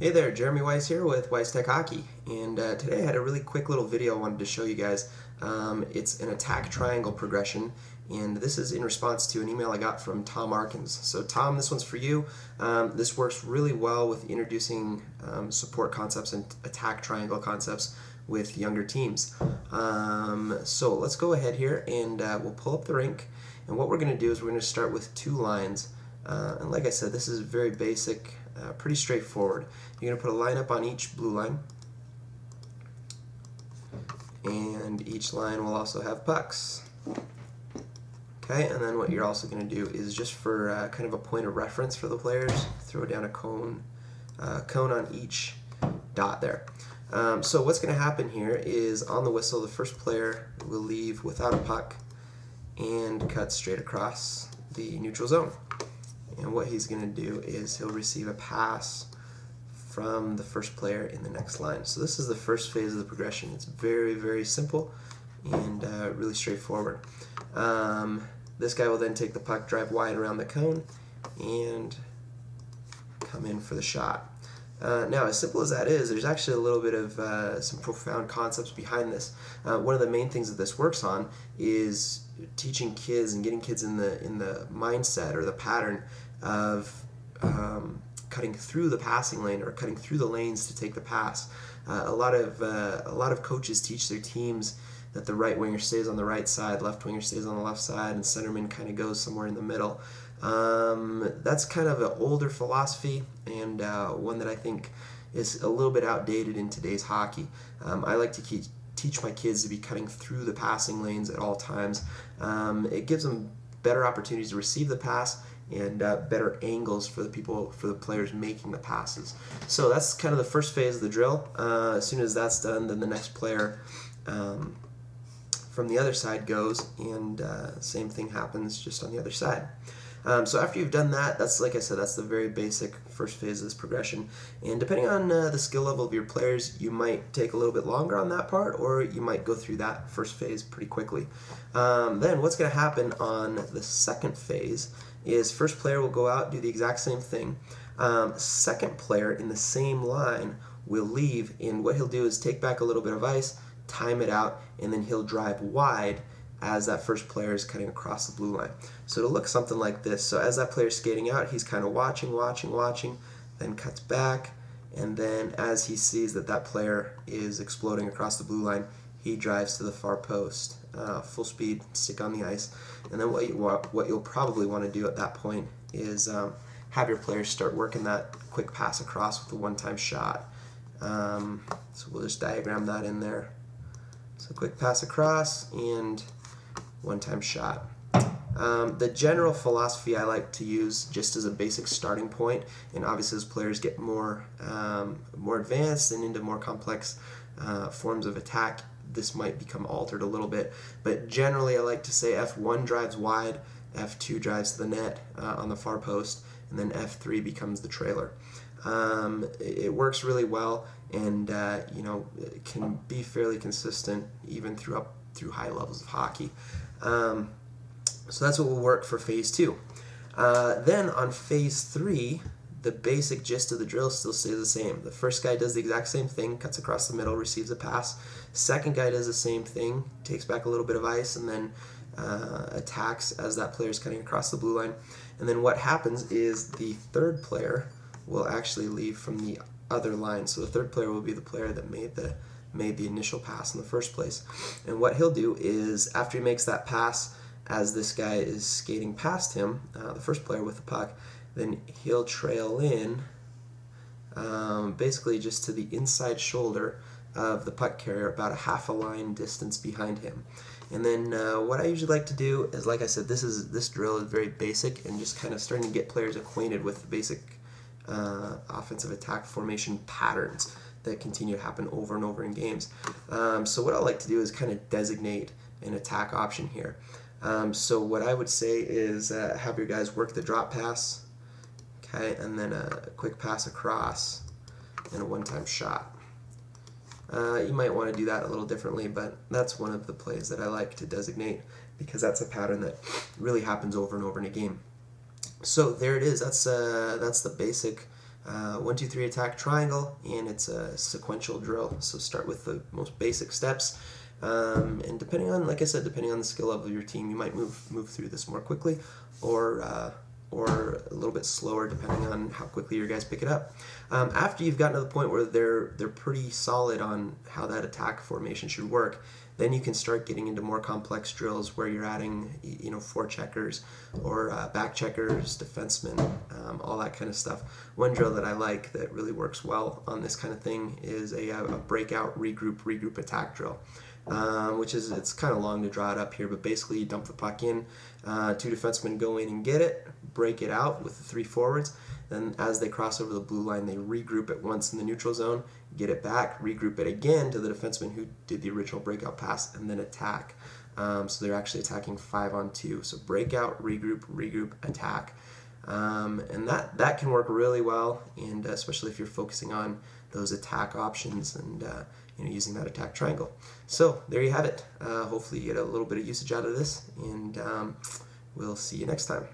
Hey there, Jeremy Weiss here with Weiss Tech Hockey, and today I had a really quick little video I wanted to show you guys. It's an attack triangle progression, and this is in response to an email I got from Tom Arkins. So Tom, this one's for you. This works really well with introducing support concepts and attack triangle concepts with younger teams. So let's go ahead here and we'll pull up the rink, and what we're going to do is we're going to start with two lines. And like I said, this is very basic, pretty straightforward. You're going to put a line up on each blue line, and each line will also have pucks. Okay, and then what you're also going to do is, just for kind of a point of reference for the players, throw down a cone on each dot there. So what's going to happen here is, on the whistle, the first player will leave without a puck and cut straight across the neutral zone. And what he's going to do is he'll receive a pass from the first player in the next line. So this is the first phase of the progression. It's very, very simple and really straightforward. This guy will then take the puck, drive wide around the cone, and come in for the shot. Now, as simple as that is, there's actually a little bit of some profound concepts behind this. One of the main things that this works on is teaching kids and getting kids in the mindset or the pattern of cutting through the passing lane, or cutting through the lanes to take the pass. A lot of coaches teach their teams that the right winger stays on the right side, left winger stays on the left side, and centerman kind of goes somewhere in the middle. That's kind of an older philosophy, and one that I think is a little bit outdated in today's hockey. I like to teach my kids to be cutting through the passing lanes at all times. It gives them better opportunities to receive the pass, and better angles for the players making the passes. So that's kind of the first phase of the drill. As soon as that's done, then the next player from the other side goes, and same thing happens just on the other side. So after you've done that, that's, like I said, that's the very basic first phase of this progression. And depending on the skill level of your players, you might take a little bit longer on that part, or you might go through that first phase pretty quickly. Then what's going to happen on the second phase is, first player will go out, do the exact same thing. Second player in the same line will leave, and what he'll do is take back a little bit of ice, time it out, and then he'll drive wide as that first player is cutting across the blue line. So it'll look something like this. So as that player's skating out, he's kind of watching, then cuts back, and then as he sees that that player is exploding across the blue line, he drives to the far post, full speed, stick on the ice. And then what you'll probably want to do at that point is have your players start working that quick pass across with a one-time shot. So we'll just diagram that in there. So quick pass across and one-time shot. The general philosophy I like to use, just as a basic starting point, and obviously as players get more advanced and into more complex forms of attack, this might become altered a little bit. But generally, I like to say F1 drives wide, F2 drives to the net on the far post, and then F3 becomes the trailer. It works really well, and it can be fairly consistent even through high levels of hockey. So that's what will work for phase 2. Then on phase 3, the basic gist of the drill still stays the same. The first guy does the exact same thing, cuts across the middle, receives a pass. Second guy does the same thing, takes back a little bit of ice, and then attacks as that player is cutting across the blue line. And then what happens is the third player will actually leave from the other line. So the third player will be the player that made the initial pass in the first place. And what he'll do is, after he makes that pass, as this guy is skating past him, the first player with the puck, then he'll trail in basically just to the inside shoulder of the puck carrier, about a half a line distance behind him. And then what I usually like to do is, like I said, this drill is very basic, and just kind of starting to get players acquainted with the basic offensive attack formation patterns that continue to happen over and over in games. So what I like to do is kind of designate an attack option here. So what I would say is have your guys work the drop pass, okay, and then a quick pass across and a one-time shot. You might want to do that a little differently, but that's one of the plays that I like to designate, because that's a pattern that really happens over and over in a game. So there it is. That's the basic 1, 2, 3 attack triangle, and it's a sequential drill. So start with the most basic steps, and depending on, like I said, depending on the skill level of your team, you might move through this more quickly, or a little bit slower, depending on how quickly your guys pick it up. After you've gotten to the point where they're pretty solid on how that attack formation should work, then you can start getting into more complex drills where you're adding, forecheckers or back checkers, defensemen, all that kind of stuff. One drill that I like that really works well on this kind of thing is a breakout, regroup, attack drill. Which is, it's kind of long to draw it up here, but basically you dump the puck in, 2 defensemen go in and get it, break it out with the 3 forwards, then as they cross over the blue line, they regroup it once in the neutral zone, get it back, regroup it again to the defenseman who did the original breakout pass, and then attack. So they're actually attacking 5-on-2. So breakout, regroup, attack. And that can work really well, and especially if you're focusing on those attack options and using that attack triangle. So there you have it. Hopefully you get a little bit of usage out of this, and we'll see you next time.